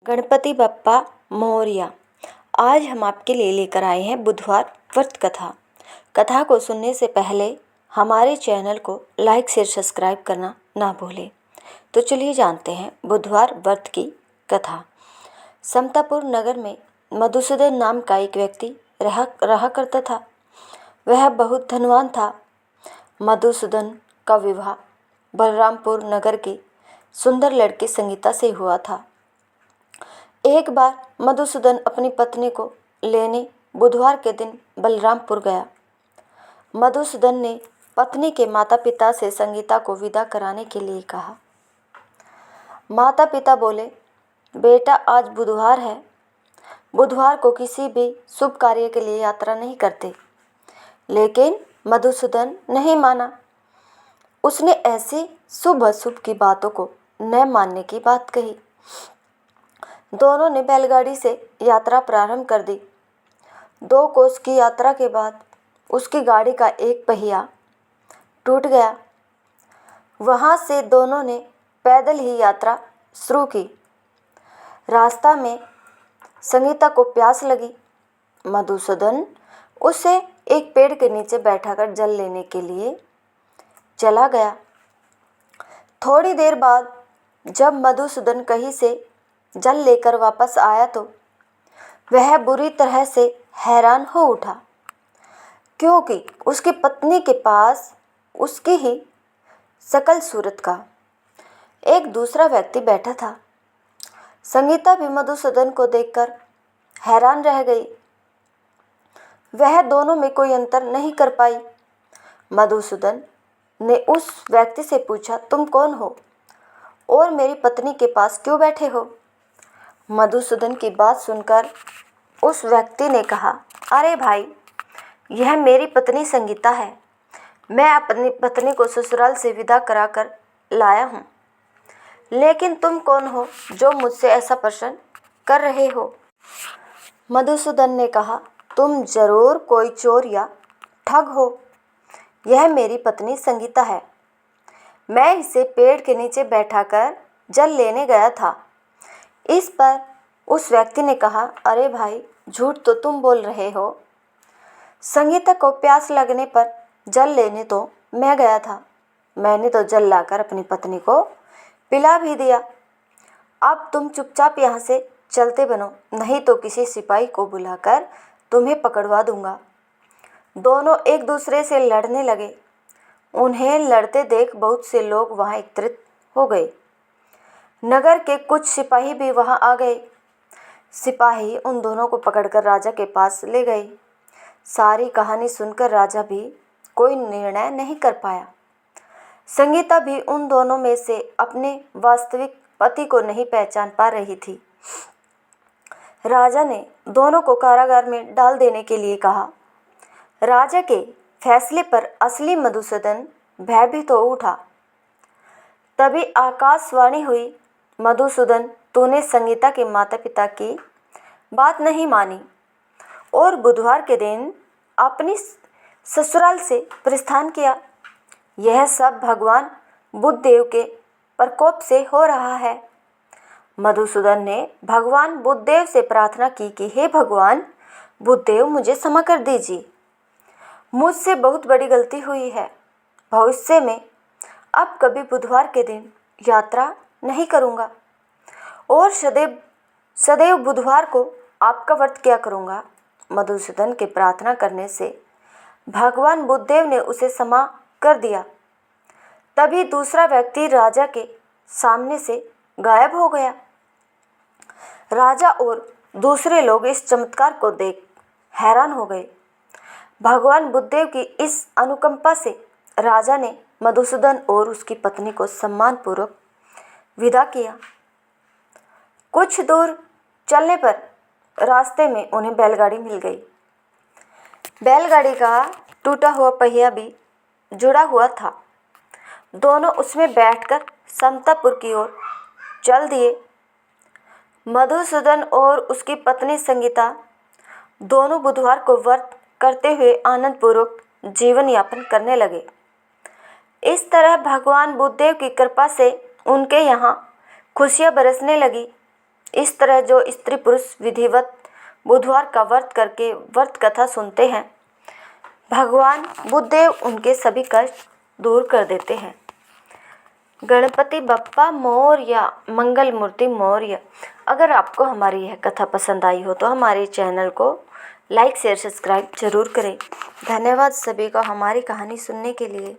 गणपति बप्पा मोरया। आज हम आपके लिए लेकर आए हैं बुधवार व्रत कथा। कथा को सुनने से पहले हमारे चैनल को लाइक शेयर सब्सक्राइब करना ना भूलें। तो चलिए जानते हैं बुधवार व्रत की कथा। समतापुर नगर में मधुसूदन नाम का एक व्यक्ति रहा करता था। वह बहुत धनवान था। मधुसूदन का विवाह बलरामपुर नगर की सुंदर लड़की संगीता से हुआ था। एक बार मधुसूदन अपनी पत्नी को लेने बुधवार के दिन बलरामपुर गया। मधुसूदन ने पत्नी के माता पिता से संगीता को विदा कराने के लिए कहा। माता पिता बोले, बेटा आज बुधवार है, बुधवार को किसी भी शुभ कार्य के लिए यात्रा नहीं करते। लेकिन मधुसूदन नहीं माना। उसने ऐसी शुभ अशुभ की बातों को न मानने की बात कही। दोनों ने बैलगाड़ी से यात्रा प्रारंभ कर दी। 2 कोस की यात्रा के बाद उसकी गाड़ी का एक पहिया टूट गया। वहां से दोनों ने पैदल ही यात्रा शुरू की। रास्ता में संगीता को प्यास लगी। मधुसूदन उसे एक पेड़ के नीचे बैठाकर जल लेने के लिए चला गया। थोड़ी देर बाद जब मधुसूदन कहीं से जल लेकर वापस आया तो वह बुरी तरह से हैरान हो उठा, क्योंकि उसकी पत्नी के पास उसकी ही शकल सूरत का एक दूसरा व्यक्ति बैठा था। संगीता भी मधुसूदन को देखकर हैरान रह गई। वह दोनों में कोई अंतर नहीं कर पाई। मधुसूदन ने उस व्यक्ति से पूछा, तुम कौन हो और मेरी पत्नी के पास क्यों बैठे हो? मधुसूदन की बात सुनकर उस व्यक्ति ने कहा, अरे भाई, यह मेरी पत्नी संगीता है। मैं अपनी पत्नी को ससुराल से विदा कराकर लाया हूँ। लेकिन तुम कौन हो जो मुझसे ऐसा प्रश्न कर रहे हो? मधुसूदन ने कहा, तुम जरूर कोई चोर या ठग हो। यह मेरी पत्नी संगीता है। मैं इसे पेड़ के नीचे बैठाकर जल लेने गया था। इस पर उस व्यक्ति ने कहा, अरे भाई, झूठ तो तुम बोल रहे हो। संगीता को प्यास लगने पर जल लेने तो मैं गया था। मैंने तो जल लाकर अपनी पत्नी को पिला भी दिया। अब तुम चुपचाप यहाँ से चलते बनो, नहीं तो किसी सिपाही को बुलाकर तुम्हें पकड़वा दूंगा। दोनों एक दूसरे से लड़ने लगे। उन्हें लड़ते देख बहुत से लोग वहाँ एकत्रित हो गए। नगर के कुछ सिपाही भी वहां आ गए। सिपाही उन दोनों को पकड़कर राजा के पास ले गए। सारी कहानी सुनकर राजा भी कोई निर्णय नहीं कर पाया। संगीता भी उन दोनों में से अपने वास्तविक पति को नहीं पहचान पा रही थी। राजा ने दोनों को कारागार में डाल देने के लिए कहा। राजा के फैसले पर असली मधुसूदन भयभीत हो उठा। तभी आकाशवाणी हुई, मधुसूदन, तूने संगीता के माता पिता की बात नहीं मानी और बुधवार के दिन अपनी ससुराल से प्रस्थान किया। यह सब भगवान बुद्धदेव के प्रकोप से हो रहा है। मधुसूदन ने भगवान बुद्धदेव से प्रार्थना की कि हे भगवान बुद्धदेव, मुझे क्षमा कर दीजिए। मुझसे बहुत बड़ी गलती हुई है। भविष्य में अब कभी बुधवार के दिन यात्रा नहीं करूँगा और सदैव बुधवार को आपका व्रत किया करूँगा। मधुसूदन के प्रार्थना करने से भगवान बुद्धदेव ने उसे क्षमा कर दिया। तभी दूसरा व्यक्ति राजा के सामने से गायब हो गया। राजा और दूसरे लोग इस चमत्कार को देख हैरान हो गए। भगवान बुद्धदेव की इस अनुकंपा से राजा ने मधुसूदन और उसकी पत्नी को सम्मानपूर्वक विदा किया। कुछ दूर चलने पर रास्ते में उन्हें बैलगाड़ी मिल गई। बैलगाड़ी का टूटा हुआ पहिया भी जुड़ा हुआ था। दोनों उसमें बैठकर समतापुर की ओर चल दिए। मधुसूदन और उसकी पत्नी संगीता दोनों बुधवार को व्रत करते हुए आनंदपूर्वक जीवन यापन करने लगे। इस तरह भगवान बुद्धदेव की कृपा से उनके यहाँ खुशियाँ बरसने लगी। इस तरह जो स्त्री पुरुष विधिवत बुधवार का व्रत करके व्रत कथा सुनते हैं, भगवान बुद्धदेव उनके सभी कष्ट दूर कर देते हैं। गणपति बप्पा मोरया, मंगल मूर्ति मोरया। अगर आपको हमारी यह कथा पसंद आई हो तो हमारे चैनल को लाइक शेयर सब्सक्राइब जरूर करें। धन्यवाद सभी का हमारी कहानी सुनने के लिए।